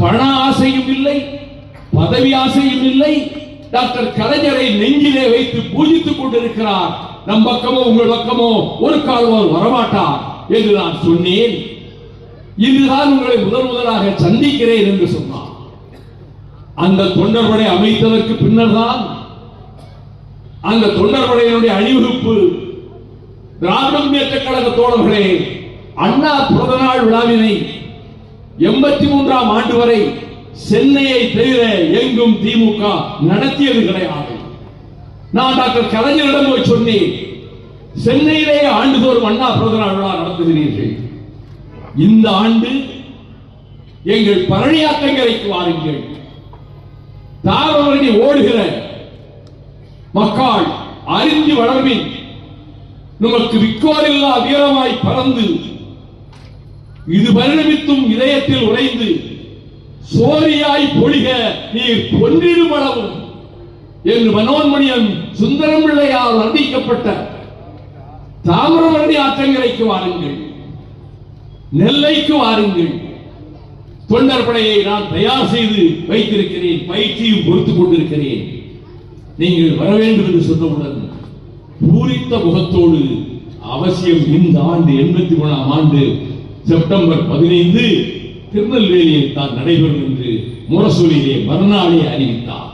பண ஆசையும் இல்லை, பதவி ஆசையும் இல்லை. டாக்டர் கலைஞரை நெஞ்சிலே வைத்து பூஜித்துக் கொண்டிருக்கிறார். நம் பக்கமோ உங்கள் பக்கமோ ஒரு காலம் வரமாட்டார் என்று நான் சொன்னேன். இன்றுதான் உங்களை முதலாக சந்திக்கிறேன் என்று சொன்னார். அந்த தொண்டர்படை அமைத்ததற்கு பின்னர் தான் அந்த தொண்டர்படையினுடைய அணிவகுப்பு திராவிட முன்னேற்ற கழக தோழர்களே, அண்ணா பிறந்த நாள் விழாவினை 83ஆம் ஆண்டு வரை சென்னையை தவிர எங்கும் திமுக நடத்தியது கிடையாது. நான் டாக்டர் கலைஞரிடம் போய் சொன்னேன், சென்னையிலேயே ஆண்டுதோறும் அண்ணா பிறந்த நாள் விழா நடத்துகிறீர்கள், இந்த ஆண்டு எங்கள் பழனியாற்றங்கரைக்கு வாருங்கள். தாவரணி ஓடுகிற மக்கள் அறிந்து வளர்வின் நமக்கு விக்கோரில்லா வீரமாய் பறந்து இது பரிணமித்தும் இதயத்தில் உறைந்து சோரியாய் பொழிக நீர் பொன்றிடும் அளவும் என்று மனோன்மணியன் சுந்தரம் பிள்ளையால் வர்ணிக்கப்பட்ட தாமிரபரணி ஆற்றங்கரைக்கு வாருங்கள், நெல்லைக்கு வாருங்கள். தொண்டர் படையை நான் தயார் செய்து வைத்திருக்கிறேன், பயிற்சியும் கொடுத்துக் கொண்டிருக்கிறேன். நீங்கள் வர வேண்டும் என்று சொன்னவுடன் பூரித்த முகத்தோடு அவசியம் இந்த ஆண்டு 83ஆம் ஆண்டு செப்டம்பர் 15 திருநெல்வேலியில் தான் நடைபெறும் என்று முரசொலியிலே மறுநாளே அறிவித்தார்.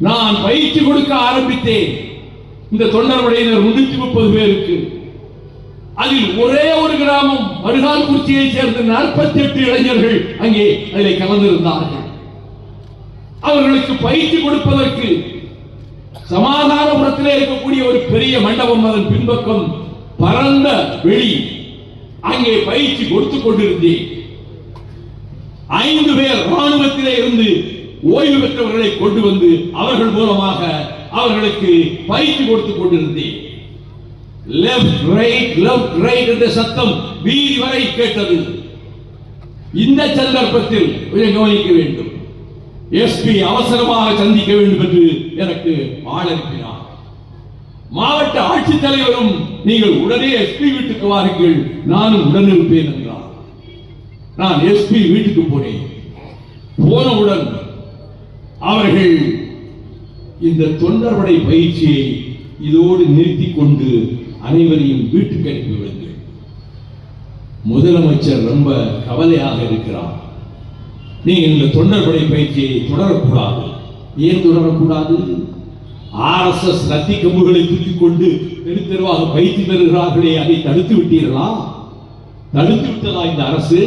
நான் பயிற்சி கொடுக்க ஆரம்பித்தேன். இந்த தொண்டர் படையினர் 330 பேருக்கு. அதில் ஒரே ஒரு கிராமம் மருகால்குறிச்சியை சேர்ந்த 48 இளைஞர்கள் அங்கே அதில் கலந்திருந்தார்கள். அவர்களுக்கு பயிற்சி கொடுப்பதற்கு சமாதானபுரத்திலே இருக்கக்கூடிய ஒரு பெரிய மண்டபம், அதன் பின்பக்கம் பரந்த வெளி, அங்கே பயிற்சி கொடுத்துக் கொண்டிருந்தேன். 5 பேர் ராணுவத்திலே இருந்து ஓய்வு பெற்றவர்களை கொண்டு வந்து அவர்கள் மூலமாக அவர்களுக்கு பயிற்சி கொடுத்துக் கொண்டிருந்தேன். லெப்ட் ரைட் என்ற சத்தம் வீதி வரை கேட்டது. இந்த சந்தர்ப்பத்தில் கொஞ்சம் கவனிக்க வேண்டும். எஸ்பி அவசரமாக சந்திக்க வேண்டும் என்று எனக்கு ஆள் அனுப்பினார். மாவட்ட ஆட்சித்தலைவரும் நீங்கள் உடனே எஸ்பி வீட்டுக்கு வாருங்கள், நானும் உடன் இருப்பேன் என்றார். நான் எஸ்பி வீட்டுக்கு போனேன். போனவுடன் அவர்கள் இந்த தொண்டர்படை பயிற்சியை இதோடு நிறுத்திக் கொண்டு அனைவரையும் வீட்டுக்கு அனுப்பிவிடுங்கள். முதலமைச்சர் ரொம்ப கவலையாக இருக்கிறார். நீங்கள் இந்த தொண்டர்படை பயிற்சியை தொடரக்கூடாது. ஏன் தொடரக்கூடாது? RSS லத்தி கம்புகளை தூக்கிக் கொண்டு தெரு தெருவாக பயிற்சி பெறுகிறார்களே, அதை தடுத்து விட்டீர்களா? தடுத்து விட்டதா இந்த அரசு?